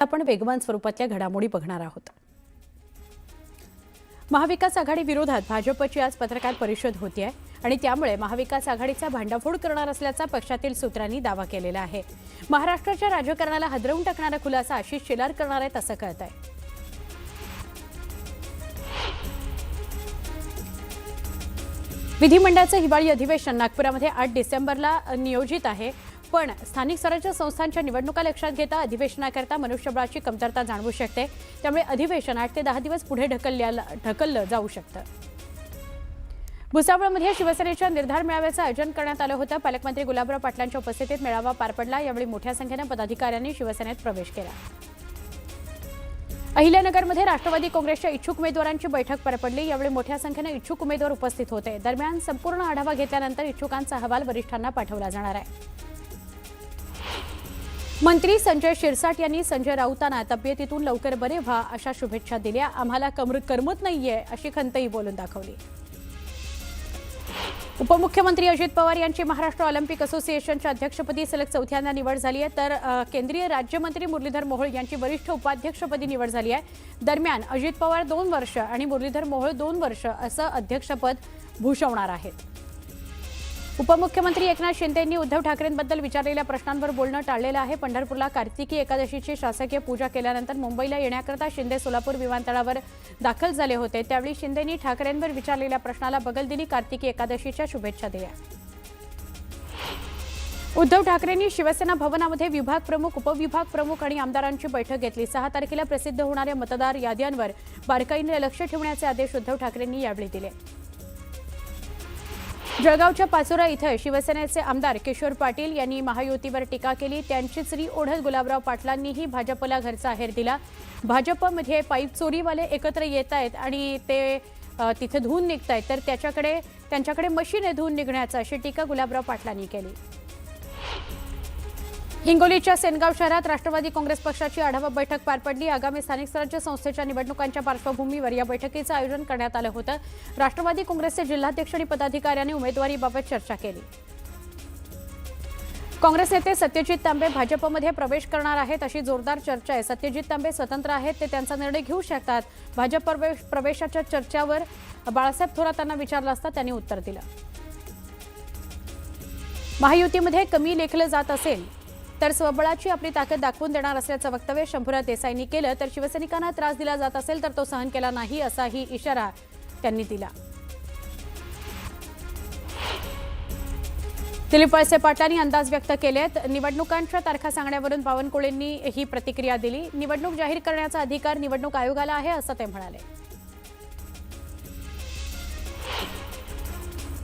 आपण वेगवान स्वरूपातल्या घडामोडी बघणार आहोत। महाविकास आघाडी विरोधात भाजपची आज पत्रकार परिषद होती आहे आणि त्यामुळे महाविकास आघाडीचा भांडाफोड करणार असल्याचा पक्षातील सूत्रांनी दावा केलेला आहे। महाराष्ट्राच्या राजकारणाला हादरवून टाकणारा खुलासा आशिष शेलार करणार आहेत असं कळत आहे। विधिमंडळाचं हिवाळी अधिवेशन नागपुरामध्ये 8 डिसेंबरला नियोजित आहे, पण स्थानिक स्वराज्य संस्थांच्या निवडणुका लक्षात घेता अधिवेशनाकरता मनुष्यबळाची कमतरता जाणवू शकते। त्यामुळे अधिवेशन 8 ते 10 दिवस पुढे ढकललं जाऊ शकतं। भुसावळमध्ये शिवसेनेच्या निर्धार मेळाव्याचं आयोजन करण्यात आलं होतं। पालकमंत्री गुलाबराव पाटलांच्या उपस्थितीत मेळावा पार पडला। यावेळी मोठ्या संख्येने पदाधिकाऱ्यांनी शिवसेनेत प्रवेश केला। अहिल्यानगरमध्ये राष्ट्रवादी काँग्रेसच्या इच्छुक उमेदवारांची बैठक पार पडली। यावेळी मोठ्या संख्येने इच्छुक उमेदवार उपस्थित होते। दरम्यान संपूर्ण आढावा घेतल्यानंतर इच्छुकांचा अहवाल वरिष्ठांना पाठवला जाणार आहे। मंत्री संजय शिरसाट यांनी संजय राऊतांना तब्येतीतून लवकर बरे व्हा अशा शुभेच्छा दिल्या। आम्हाला करमत नाहीये अशी खंतही बोलून दाखवली। उपमुख्यमंत्री अजित पवार यांची महाराष्ट्र ऑलिम्पिक असोसिएशनच्या अध्यक्षपदी सलग चौथ्यांदा निवड झाली आहे, तर केंद्रीय राज्यमंत्री मुरलीधर मोहोळ यांची वरिष्ठ उपाध्यक्षपदी निवड झाली आहे। दरम्यान अजित पवार 2 वर्ष आणि मुरलीधर मोहोळ 2 वर्ष असं अध्यक्षपद भूषवणार आहेत। उपमुख्यमंत्री एकनाथ शिंदे यांनी उद्धव ठाकरेंबद्दल विचारलेल्या प्रश्नांवर बोलणं टाळलेलं आहे। पंढरपूरला कार्तिकी एकादशीची शासकीय पूजा केल्यानंतर मुंबईला येण्याकरता शिंदे सोलापूर विमानतळावर दाखल झाले होते। त्यावेळी शिंदेंनी ठाकरेंवर विचारलेल्या प्रश्नाला बगल दिली, कार्तिकी एकादशीच्या शुभेच्छा दिल्या। उद्धव ठाकरेंनी शिवसेना भवनामध्ये विभाग प्रमुख, उपविभाग प्रमुख आणि आमदारांची बैठक घेतली। 6 तारखेला प्रसिद्ध होणाऱ्या मतदार याद्यांवर बारकाईने लक्ष ठेवण्याचे आदेश उद्धव ठाकरेंनी यावेळी दिले। जळगावच्या पाचोरा इथं शिवसेनेचे आमदार किशोर पाटील यांनी महायुतीवर टीका केली। त्यांची चरी ओढत गुलाबराव पाटलांनीही भाजपला घरचा आहेर दिला। भाजपमध्ये पाईप चोरीवाले एकत्र येत आहेत आणि ते तिथे धुवून निघतायत, तर त्यांच्याकडे मशीन आहे धुवून निघण्याचा, अशी टीका गुलाबराव पाटलांनी केली। हिंगोलीच्या सेनगाव शहरात राष्ट्रवादी काँग्रेस पक्षाची आढावा बैठक पार पडली। आगामी स्थानिक स्वराज्य संस्थेच्या निवडणुकांच्या पार्श्वभूमीवर या बैठकीचं आयोजन करण्यात आलं होतं। राष्ट्रवादी काँग्रेसचे जिल्हाध्यक्ष आणि पदाधिकाऱ्यांनी उमेदवारीबाबत चर्चा केली। काँग्रेस नेते सत्यजित तांबे भाजपमध्ये प्रवेश करणार आहेत अशी जोरदार चर्चा आहे। सत्यजित तांबे स्वतंत्र आहेत, ते त्यांचा निर्णय घेऊ शकतात। भाजप प्रवेशाच्या चर्चेवर बाळासाहेब थोरातांना विचारलं असता त्यांनी उत्तर दिलं। महायुतीमध्ये कमी लेखलं जात असेल तर स्वबळाची आपली ताकद दाखवून देणार असल्याचं वक्तव्य शंभूराज देसाईंनी केलं, तर शिवसैनिकांना त्रास दिला जात असेल तर तो सहन केला नाही असाही इशारा त्यांनी दिला। दिलीप वळसे पाटलांनी अंदाज व्यक्त केलेत। निवडणुकांच्या तारखा सांगण्यावरून बावनकुळेंनी ही प्रतिक्रिया दिली। निवडणूक जाहीर करण्याचा अधिकार निवडणूक आयोगाला आहे असं ते म्हणाले।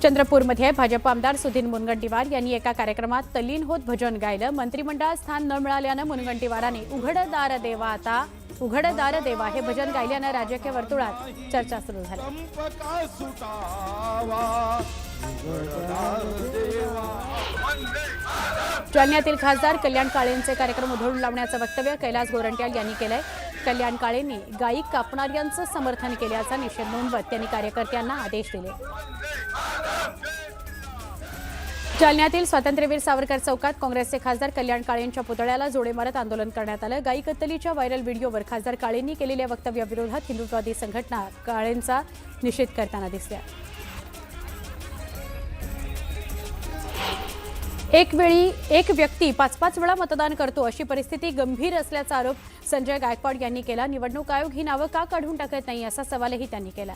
चंद्रपूरमध्ये भाजप आमदार सुधीर मुनगंटीवार यांनी एका कार्यक्रमात तल्लीन होत भजन गायलं। मंत्रिमंडळात स्थान न मिळाल्यानं मुनगंटीवारांनी उघड दार देवा आता उघड दार देवा हे भजन गायल्यानं राजकीय वर्तुळात चर्चा सुरू झाली। जालन्यातील खासदार कल्याण काळेंचे कार्यक्रम उधळून लावण्याचं वक्तव्य कैलास गोरंट्याल यांनी केलंय। कल्याण काळेंनी गायी कापणाऱ्यांचं समर्थन केल्याचा निषेध नोंदवत त्यांनी कार्यकर्त्यांना आदेश दिले। जालन्यातील स्वातंत्र्यवीर सावरकर चौकात काँग्रेसचे खासदार कल्याण काळेंच्या पुतळ्याला जोडे मारत आंदोलन करण्यात आलं। गायी कत्तलीच्या व्हायरल व्हिडिओवर खासदार काळेंनी केलेल्या वक्तव्याविरोधात हिंदुत्ववादी संघटना काळेंचा निषेध करताना दिसल्या। एक व्यक्ती 5-5 वेळा मतदान करतो अशी परिस्थिती गंभीर असल्याचा आरोप संजय गायकवाड यांनी केला। निवडणूक आयोग ही नावं का काढून टाकत नाही असा सवालही त्यांनी केला।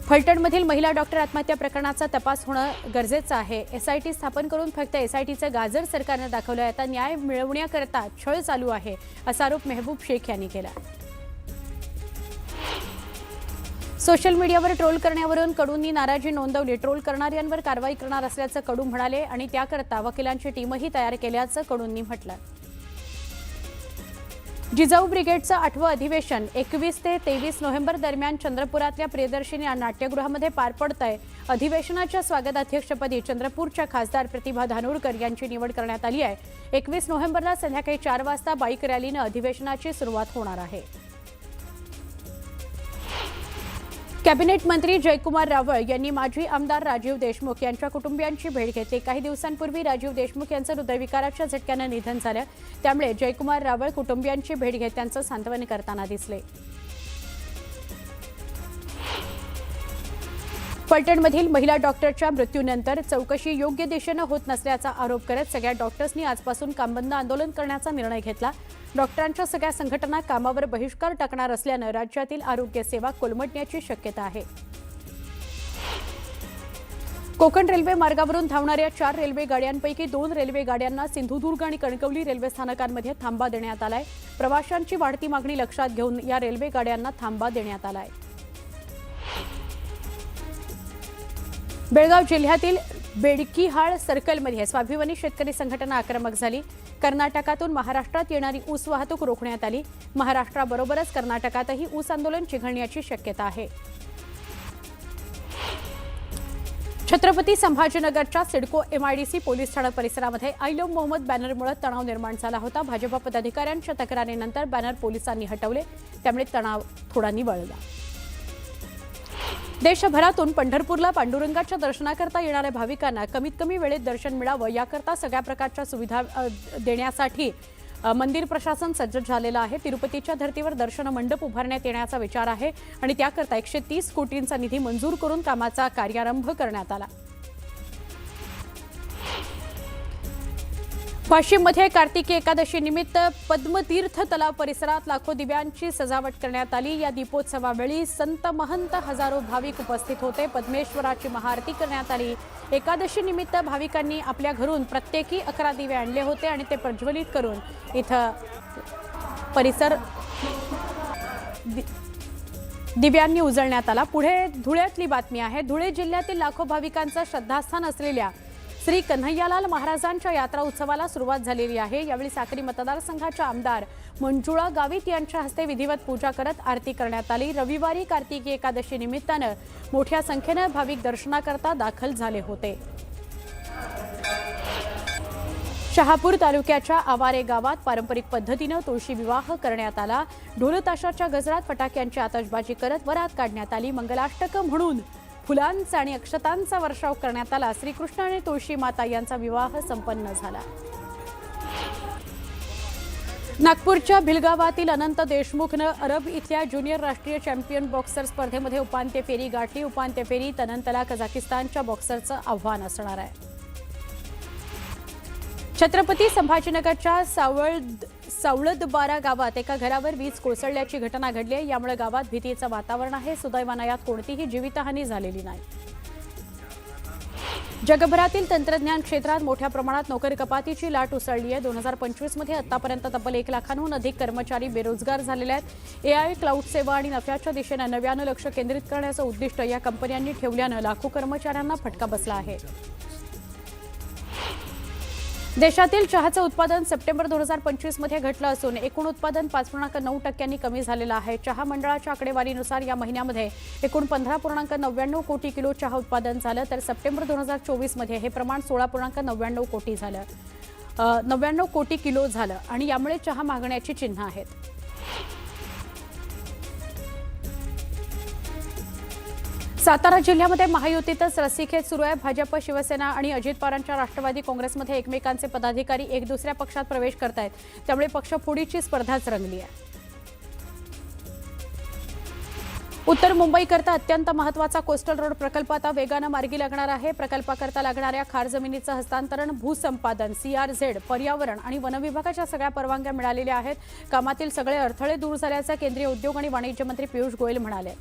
फलटणमधील महिला डॉक्टर आत्महत्या प्रकरणाचा तपास होणं गरजेचं आहे। एसआयटी स्थापन करून फक्त एसआयटीचं गाजर सरकारनं दाखवलं आहे। आता न्याय मिळवण्याकरता छळ चालू आहे असा आरोप मेहबूब शेख यांनी केला। सोशल मीडियावर ट्रोल करण्यावरून कडूंनी नाराजी नोंदवली। ट्रोल करणाऱ्यांवर कारवाई करणार असल्याचं कडू म्हणाले आणि त्याकरता वकिलांची टीमही तयार केल्याचं कडूंनी म्हटलं। जिजाऊ ब्रिगेडचं 8वं अधिवेशन 21 ते 23 नोव्हेंबर दरम्यान चंद्रपुरातल्या प्रियदर्शिनी नाट्यगृहामध्ये पार पडतंय। अधिवेशनाच्या स्वागताध्यक्षपदी चंद्रपूरच्या खासदार प्रतिभा धानोरकर यांची निवड करण्यात आली आहे। 21 नोव्हेंबरला संध्याकाळी 4 वाजता बाईक रॅलीनं अधिवेशनाची सुरुवात होणार आहे। कॅबिनेट मंत्री जयकुमार रावळ यांनी माजी आमदार राजीव देशमुख यांच्या कुटुंबियांची भेट घेतली। काही दिवसांपूर्वी राजीव देशमुख यांचं हृदयविकाराच्या झटक्याने निधन झालं, त्यामुळे जयकुमार रावळ कुटुंबियांची भेट घेत त्यांचं सांत्वन करताना दिसले। फलटणमधील महिला डॉक्टरच्या मृत्यूनंतर चौकशी योग्य दिशेने होत नसल्याचा आरोप करत सगळ्या डॉक्टर्सनी आजपासून कामबंद आंदोलन करण्याचा निर्णय घेतला। डॉक्टरांच्या सगळ्या संघटना कामावर बहिष्कार टाकणार असल्याने राज्यातील आरोग्य सेवा कोलमडण्याची शक्यता आहे। कोकण रेल्वे मार्गावरून धावणाऱ्या 4 रेल्वे गाड्यांपैकी 2 रेल्वे गाड्यांना सिंधुदुर्ग आणि कणकवली रेल्वे स्थानकांमध्ये थांबा देण्यात आलाय। प्रवाशांची वाढती मागणी लक्षात घेऊन या रेल्वे गाड्यांना थांबा देण्यात आलाय। बेळगाव जिल्ह्यातील बेडकीहाळ सर्कलमध्ये स्वाभिमानी शेतकरी संघटना आक्रमक झाली। कर्नाटकातून महाराष्ट्रात येणारी ऊस वाहतूक रोखण्यात आली। महाराष्ट्राबरोबरच कर्नाटकातही ऊस आंदोलन चिघळण्याची शक्यता आहे। छत्रपती संभाजीनगरच्या सिडको एमआयडीसी पोलीस ठाणा परिसरामध्ये आय लव्ह मोहम्मद बॅनरमुळे तणाव निर्माण झाला होता। भाजपा पदाधिकाऱ्यांच्या तक्रारीनंतर बॅनर पोलिसांनी हटवले, त्यामुळे तणाव थोडा निवळला। देशभरातून पंढरपूरला पांडुरंगाच्या दर्शनाकरता येणाऱ्या भाविकांना कमीत कमी वेळेत दर्शन मिळावं याकरता सगळ्या प्रकारच्या सुविधा देण्यासाठी मंदिर प्रशासन सज्ज झालेलं आहे। तिरुपतीच्या धर्तीवर दर्शन मंडप उभारण्यात येण्याचा विचार आहे आणि त्याकरता 130 कोटींचा निधी मंजूर करून कामाचा कार्यारंभ करण्यात आला। वाशिममध्ये कार्तिकी एकादशी निमित्त पद्मतीर्थ तलाव परिसरात लाखो दिव्यांची सजावट करण्यात आली। या दीपोत्सवावेळी संत महंत हजारो भाविक उपस्थित होते। पद्मेश्वराची महाआरती करण्यात आली। एकादशी निमित्त भाविकांनी आपल्या घरून प्रत्येकी 11 दिवे आणले होते आणि ते प्रज्वलित करून इथं परिसर दिव्यांनी उजळण्यात आला। पुढे धुळ्यातली बातमी आहे। धुळे जिल्ह्यातील लाखो भाविकांचं श्रद्धास्थान असलेल्या श्री कन्हैयालाल महाराजांच्या यात्रा उत्सवाला सुरुवात झालेली आहे। यावेळी साक्री मतदारसंघाच्या आमदार मंजुळा गावित यांच्या हस्ते विधिवत पूजा करत आरती करण्यात आली। रविवारी कार्तिकी एकादशी निमित्तानं मोठ्या संख्येने भाविक दर्शनाकरता दाखल झाले होते। शहापूर तालुक्याच्या आवारे गावात पारंपरिक पद्धतीने तुळशी विवाह करण्यात आला। ढोलताशाच्या गजरात फटाक्यांची आतषबाजी करत वरात काढण्यात आली। मंगलाष्टक म्हणून फुलांचा आणि अक्षतांचा वर्षाव करण्यात आला। श्रीकृष्ण आणि तुळशी माता यांचा विवाह संपन्न झाला। नागपूरच्या भिलगावातील अनंत देशमुखनं अरब इथल्या ज्युनियर राष्ट्रीय चॅम्पियन बॉक्सर स्पर्धेमध्ये उपांत्य फेरी गाठली। उपांत्य फेरीत अनंतला कझाकिस्तानच्या बॉक्सरचं आव्हान असणार आहे। छत्रपती संभाजीनगरच्या सावळदबारा गावात एका घरावर वीज कोसळल्याची घटना घडली आहे। यामुळे गावात भीतीचं वातावरण आहे। सुदैवाने यात कोणतीही जीवितहानी झालेली नाही। जगभरातील तंत्रज्ञान क्षेत्रात मोठ्या प्रमाणात नोकरी कपातीची लाट उसळली आहे। 2025 मध्ये आतापर्यंत तब्बल 1 लाखांहून अधिक कर्मचारी बेरोजगार झालेले आहेत। एआय, क्लाउड सेवा आणि नफ्याच्या दिशेने नव्यानं लक्ष केंद्रित करण्याचं उद्दिष्ट या कंपन्यांनी ठेवल्यानं लाखो कर्मचाऱ्यांना फटका बसला आहे। देशातील चहाचं उत्पादन सप्टेंबर 2025 मध्ये घटलं असून एकूण उत्पादन 5.9% कमी झालेलं आहे। चहा मंडळाच्या आकडेवारीनुसार या महिन्यामध्ये एकूण 15.99 कोटी किलो चहा उत्पादन झालं, तर सप्टेंबर 2024 मध्ये हे प्रमाण 16.99 कोटी झालं 99 कोटी किलो झालं आणि यामुळे चहा मागण्याची चिन्ह आहेत। सातारा जिल्ह्यामध्ये महायुतीतच रस्सीखेच सुरू आहे। भाजप, शिवसेना आणि अजित पवारांच्या राष्ट्रवादी काँग्रेसमध्ये एकमेकांचे पदाधिकारी एक दुसऱ्या पक्षात प्रवेश करतायत, त्यामुळे पक्षफोडीची स्पर्धाच रंगली आहे। उत्तर मुंबईकरता अत्यंत महत्त्वाचा कोस्टल रोड प्रकल्प आता वेगानं मार्गी लागणार आहे। प्रकल्पाकरता लागणाऱ्या खार जमिनीचं हस्तांतरण, भूसंपादन, CRZ, पर्यावरण आणि वन विभागाच्या सगळ्या परवानग्या मिळालेल्या आहेत। कामातील सगळे अडथळे दूर झाल्याचं केंद्रीय उद्योग आणि वाणिज्य मंत्री पियुष गोयल म्हणाले।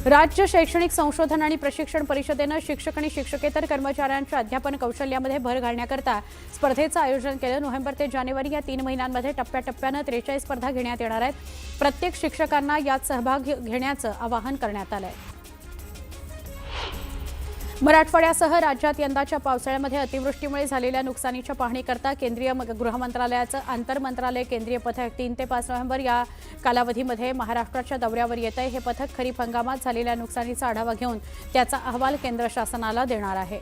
राज्य शैक्षणिक संशोधन आणि प्रशिक्षण परिषदेनं शिक्षक आणि शिक्षकेतर कर्मचाऱ्यांच्या अध्यापन कौशल्यामध्ये भर घालण्याकरता स्पर्धेचं आयोजन केलं। नोव्हेंबर ते जानेवारी या 3 महिन्यांमध्ये टप्प्याटप्प्यानं 43 स्पर्धा घेण्यात येणार आहेत। प्रत्येक शिक्षकांना यात सहभाग घेण्याचं आवाहन करण्यात आलंय। मराठवाड्यासह राज्यात यंदाच्या पावसाळ्यामध्ये अतिवृष्टीमुळे झालेल्या नुकसानीच्या पाहणीकरता केंद्रीय गृह मंत्रालयाचं आंतरमंत्रालय केंद्रीय पथक 3 ते 5 नोव्हेंबर या कालावधीमध्ये महाराष्ट्राच्या दौऱ्यावर येत आहे। हे पथक खरीप हंगामात झालेल्या नुकसानीचा आढावा घेऊन त्याचा अहवाल केंद्र शासनाला देणार आहे।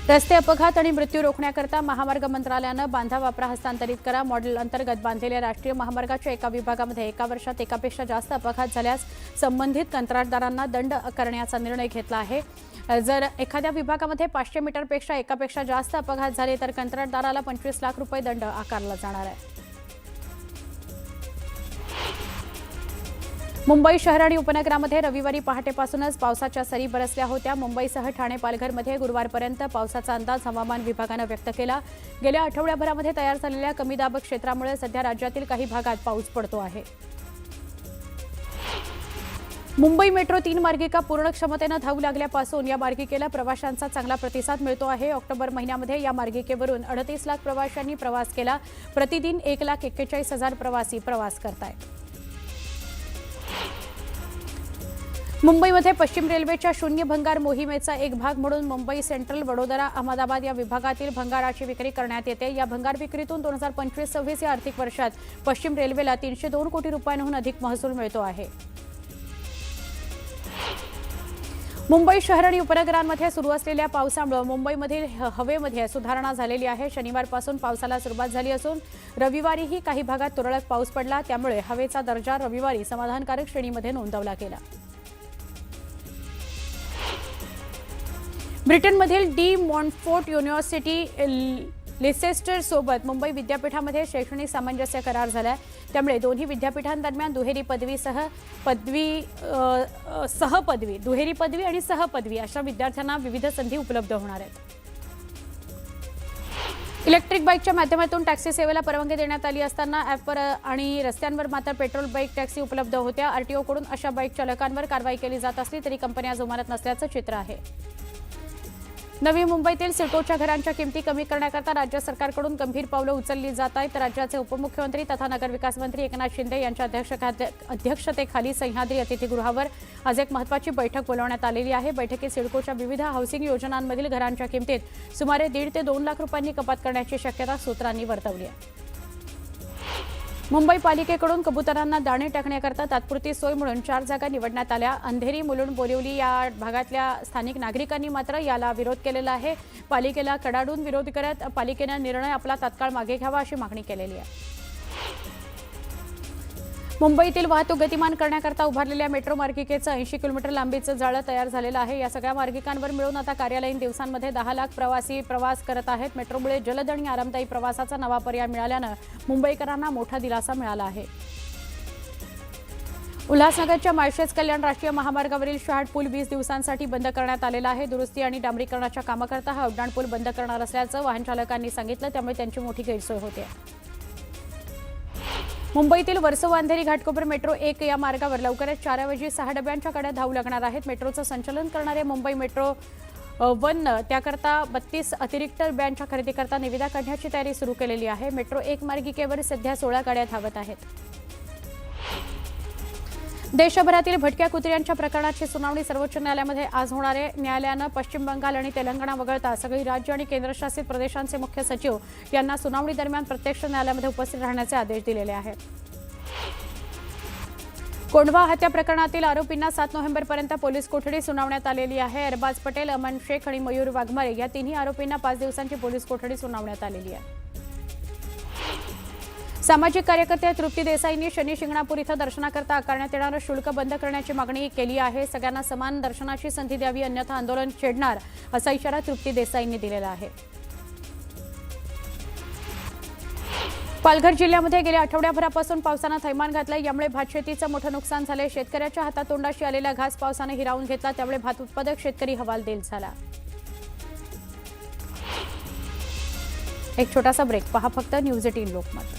रस्ते अपघात आणि मृत्यू रोखण्याकरता महामार्ग मंत्रालयानं बांधा वापरा हस्तांतरित करा मॉडेल अंतर्गत बांधलेल्या राष्ट्रीय महामार्गाच्या एका विभागामध्ये एका वर्षात एकापेक्षा जास्त अपघात झाल्यास संबंधित कंत्राटदारांना दंड करण्याचा निर्णय घेतला आहे। जर एखाद्या विभागामध्ये 500 मीटरपेक्षा एकापेक्षा जास्त अपघात झाले तर कंत्राटदाराला 25 लाख रुपये दंड आकारला जाणार आहे। मुंबई शहर आणि उपनगरामध्ये रविवारी पहाटेपासूनच पावसाच्या सरी बरसल्या होत्या। मुंबईसह ठाणे पालघरमध्ये गुरुवारपर्यंत पावसाचा अंदाज हवामान विभागानं व्यक्त केला। गेल्या आठवड्याभरामध्ये तयार झालेल्या कमी दाब क्षेत्रामुळे सध्या राज्यातील काही भागात पाऊस पडतो आहे। मुंबई मेट्रो 3 मार्गिका पूर्ण क्षमतेनं धावू लागल्यापासून या मार्गिकेला प्रवाशांचा चांगला प्रतिसाद मिळतो आहे। ऑक्टोबर महिन्यामध्ये या मार्गिकेवरून 38 लाख प्रवाशांनी प्रवास केला। प्रतिदिन 1,41,000 प्रवासी प्रवास करतायत। मुंबईमध्ये पश्चिम रेल्वेच्या शून्य भंगार मोहिमेचा एक भाग म्हणून मुंबई सेंट्रल, वडोदरा, अहमदाबाद या विभागातील भंगाराची विक्री करण्यात येते। या भंगार विक्रीतून 2025-26 या आर्थिक वर्षात पश्चिम रेल्वेला 302 कोटी रुपयांहून अधिक महसूल मिळतो आहे। मुंबई शहर आणि उपनगरांमध्ये सुरू असलेल्या पावसामुळे मुंबईमधील हवेमध्ये सुधारणा झालेली आहे। शनिवारपासून पावसाला सुरुवात झाली असून रविवारीही काही भागात तुरळक पाऊस पडला, त्यामुळे हवेचा दर्जा रविवारी समाधानकारक श्रेणीमध्ये नोंदवला गेला। ब्रिटनमधील डी मॉन्टफोर्ट युनिव्हर्सिटी लिसेस्टर सोबत मुंबई विद्यापीठामध्ये शैक्षणिक सामंजस्य करार झाला आहे। त्यामुळे दोन्ही विद्यापीठांदरम्यान दुहेरी पदवी आणि सहपदवी अशा विद्यार्थ्यांना विविध संधी उपलब्ध होणार आहेत। इलेक्ट्रिक बाईकच्या माध्यमातून टॅक्सी सेवेला परवानगी देण्यात आली असताना ॲपवर आणि रस्त्यांवर मात्र पेट्रोल बाईक टॅक्सी उपलब्ध होत्या। आरटीओकडून अशा बाईक चालकांवर कारवाई केली जात असली तरी कंपन्या जुमानत नसल्याचं चित्र आहे। नवी मुंबईतील सिडकोच्या घरांच्या किमती कमी करण्याकरता राज्य सरकारकडून गंभीर पावलं उचलली जात आहेत। राज्याचे उपमुख्यमंत्री तथा नगरविकास मंत्री एकनाथ शिंदे यांच्या अध्यक्षतेखाली सह्याद्री अतिथीगृहावर आज एक महत्त्वाची बैठक बोलावण्यात आलेली आहे। बैठकीत सिडकोच्या विविध हाऊसिंग योजनांमधील घरांच्या किमतीत सुमारे 1.5 ते 2 लाख रुपयांनी कपात करण्याची शक्यता सूत्रांनी वर्तवली आहे। मुंबई पालिकेकडून कबुतरांना दाणे टाकण्याकरता तात्पुरती सोय म्हणून 4 जागा निवडण्यात आल्या। अंधेरी, मुलुंड, बोरिवली या भागातल्या स्थानिक नागरिकांनी मात्र याला विरोध केलेला आहे। पालिकेला कडाडून विरोध करत पालिकेनं निर्णय आपला तात्काळ मागे घ्यावा अशी मागणी केलेली आहे। मुंबईतील वाहतूक गतिमान करण्याकरता उभारलेल्या मेट्रो मार्गिकेचं 80 किलोमीटर लांबीचं जाळं तयार झालेलं आहे। या सगळ्या मार्गिकांवर मिळून आता कार्यालयीन दिवसांमध्ये 10 लाख प्रवासी प्रवास करत आहेत। मेट्रोमुळे जलद आणि आरामदायी प्रवासाचा नवा पर्याय मिळाल्यानं मुंबईकरांना मोठा दिलासा मिळाला आहे। उल्हासनगरच्या माळशेज कल्याण राष्ट्रीय महामार्गावरील शहाड पूल 20 दिवसांसाठी बंद करण्यात आलेला आहे। दुरुस्ती आणि डांबरीकरणाच्या कामाकरता हा उड्डाण पूल बंद करणार असल्याचं वाहन चालकांनी सांगितलं, त्यामुळे त्यांची मोठी गैरसोय होते। मुंबईतील वर्सोवा अंधेरी घाटकोपर मेट्रो 1 या मार्गावर लवकरच 4 ऐवजी 6 डब्यांच्या गाड्या धावू लागणार आहेत। मेट्रोचं संचालन करणारे मुंबई मेट्रो 1 त्याकरता 32 अतिरिक्त डब्यांच्या खरेदीकरता निविदा काढण्याची तयारी सुरू केलेली आहे। मेट्रो 1 मार्गिकेवर सध्या 16 गाड्या धावत आहेत। देशभरातील भटक्या कुत्र्यांच्या प्रकरणाची सुनावणी सर्वोच्च न्यायालयामध्ये आज होणार आहे। न्यायालयानं पश्चिम बंगाल आणि तेलंगणा वगळता सगळी राज्य आणि केंद्रशासित प्रदेशांचे मुख्य सचिव यांना सुनावणी दरम्यान प्रत्यक्ष न्यायालयामध्ये उपस्थित राहण्याचे आदेश दिलेले आहेत। कोंढवा हत्या प्रकरणातील आरोपींना 7 नोव्हेंबरपर्यंत पोलीस कोठडी सुनावण्यात आलेली आहे। अरबाज पटेल, अमन शेख आणि मयूर वाघमारे या तिन्ही आरोपींना 5 दिवसांची पोलीस कोठडी सुनावण्यात आलेली आहे। सामाजिक कार्यकर्ते तृप्ती देसाईंनी शनी शिंगणापूर इथं दर्शनाकरता आकारण्यात येणारं शुल्क बंद करण्याची मागणी केली आहे। सगळ्यांना समान दर्शनाची संधी द्यावी, अन्यथा आंदोलन छेडणार असा इशारा तृप्ती देसाईंनी दिलेला आहे। पालघर जिल्ह्यामध्ये गेल्या आठवड्याभरापासून पावसानं थैमान घातलं, यामुळे भातशेतीचं मोठं नुकसान झालंय। शेतकऱ्याच्या हातातोंडाशी आलेला घास पावसानं हिरावून घेतला, त्यामुळे भात उत्पादक शेतकरी हवालदिल झाला। एक छोटासा ब्रेक, पहा फक्त न्यूज 18 लोकमत।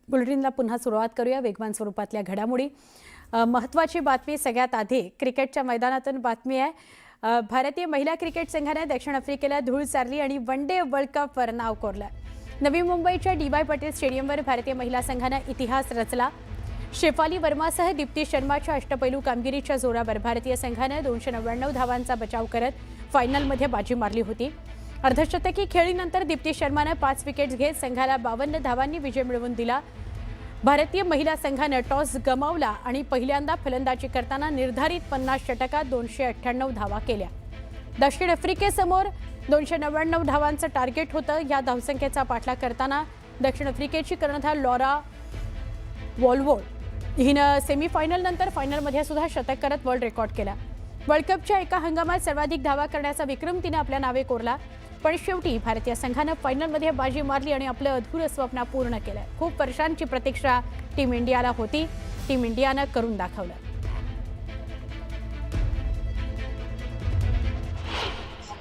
बुलेटिनला पुन्हा सुरुवात करूया वेगवान स्वरूपातल्या घडामोडी। महत्त्वाची बातमी सगळ्यात आधी क्रिकेटच्या मैदानातून बातमी आहे। भारतीय महिला क्रिकेट संघाने दक्षिण आफ्रिकेला धूळ चारली आणि वन डे वर्ल्ड कपवर नाव कोरलं। नवी मुंबईच्या डी.वाय. पाटील स्टेडियमवर भारतीय महिला संघानं इतिहास रचला। शेफाली वर्मासह दीप्ती शर्माच्या अष्टपैलू कामगिरीच्या जोरावर भारतीय संघानं 299 धावांचा बचाव करत फायनलमध्ये बाजी मारली होती। अर्धशतकी खेळीनंतर दीप्ती शर्मानं 5 विकेट्स घेत संघाला 52 धावांनी विजय मिळवून दिला. भारतीय महिला संघानं टॉस गमावला आणि पहिल्यांदा फलंदाजी करताना निर्धारित 50 षटकात 298 धावा केल्या. दक्षिण आफ्रिकेसमोर 299 धावांचं टार्गेट होतं. या धावसंख्येचा पाठलाग करताना दक्षिण आफ्रिकेची कर्णधार लॉरा वॉल्वोड हिनं सेमीफायनल नंतर फायनलमध्ये सुद्धा शतक करत वर्ल्ड रेकॉर्ड केला. वर्ल्ड कपच्या एका हंगामात सर्वाधिक धावा करण्याचा विक्रम तिने आपल्या नावे कोरला. पण शेवटी भारतीय संघानं फायनलमध्ये बाजी मारली आणि आपलं अधुरं स्वप्न पूर्ण केलं. खूप वर्षांची प्रतीक्षा टीम इंडियाला होती. टीम इंडियानं करून दाखवलं.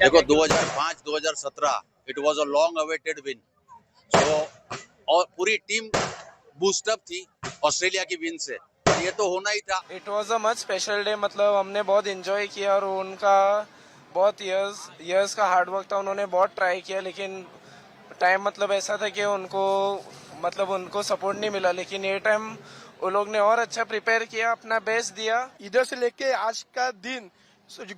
देखो 2005-2017 it was a long awaited win. So और पूरी टीम बूस्टअप थी ऑस्ट्रेलिया की विन से. ये तो होना ही था. It was a much special day. मतलब हमने बहुत एंजॉय किया और उनका बहुत इयर्स का हार्डवर्क था. उन्होंने बहुत ट्राई किया लेकिन टाइम मतलब ऐसा था कि उनको सपोर्ट नहीं मिला. लेकिन ये टाइम वो लोग ने और अच्छा प्रिपेयर किया, अपना बेस्ट दिया. इधर से लेके आज का दिन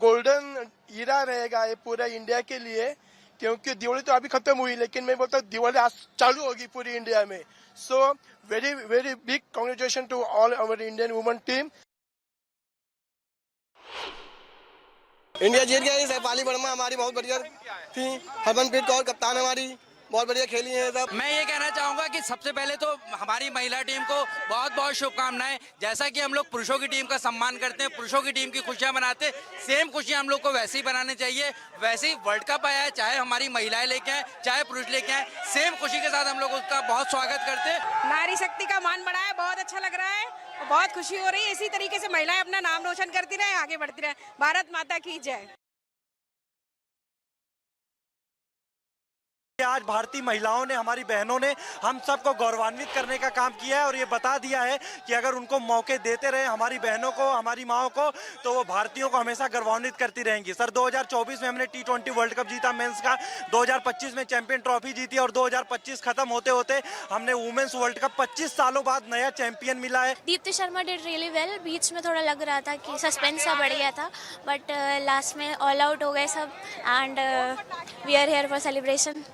गोल्डन ईरा रहेगा ये पूरा इंडिया के लिए. क्योंकि दिवाली तो अभी खत्म हुई लेकिन मैं बोलता हूँ दिवाली आज चालू होगी पूरी इंडिया में. So very very big congratulation to all our Indian women team. India जीत गई. शेफाली वर्मा हमारी बहुत बढ़िया थी. हरमनप्रीत कौर कप्तान हमारी बहुत बढ़िया खेली है सब. मैं ये कहना चाहूंगा कि सबसे पहले तो हमारी महिला टीम को बहुत बहुत शुभकामनाएं. जैसा कि हम लोग पुरुषों की टीम का सम्मान करते हैं, पुरुषों की टीम की खुशियां मनाते हैं, सेम खुशियां हम लोग को वैसे ही बनानी चाहिए. वैसे ही वर्ल्ड कप आया है, चाहे हमारी महिलाएं लेके आए चाहे पुरुष लेके आए, सेम खुशी के साथ हम लोग उसका बहुत स्वागत करते हैं. नारी शक्ति का मान बढ़ा है, बहुत अच्छा लग रहा है, बहुत खुशी हो रही है. इसी तरीके से महिलाएं अपना नाम रोशन करती रहे, आगे बढ़ती रहे. भारत माता की जय. आज भारतीय महिलाओं ने, हमारी बहनों ने हम सबको गौरवान्वित करने का काम किया है और ये बता दिया है कि अगर उनको मौके देते रहे हमारी बहनों को, हमारी माओं को, तो वो भारतीयों को हमेशा गौरवान्वित करती रहेंगी. सर 2024 में हमने T20 वर्ल्ड कप जीता मेंस का, 2025 में चैंपियन ट्रॉफी जीती और 2025 खत्म होते होते हमने वुमेन्स वर्ल्ड कप 25 सालों बाद नया चैंपियन मिला है. Deepti Sharma did really well. Beach में थोड़ा लग रहा था कि सस्पेंस सा बढ़ गया था, बट लास्ट में ऑल आउट हो गए सब and we are here for celebration.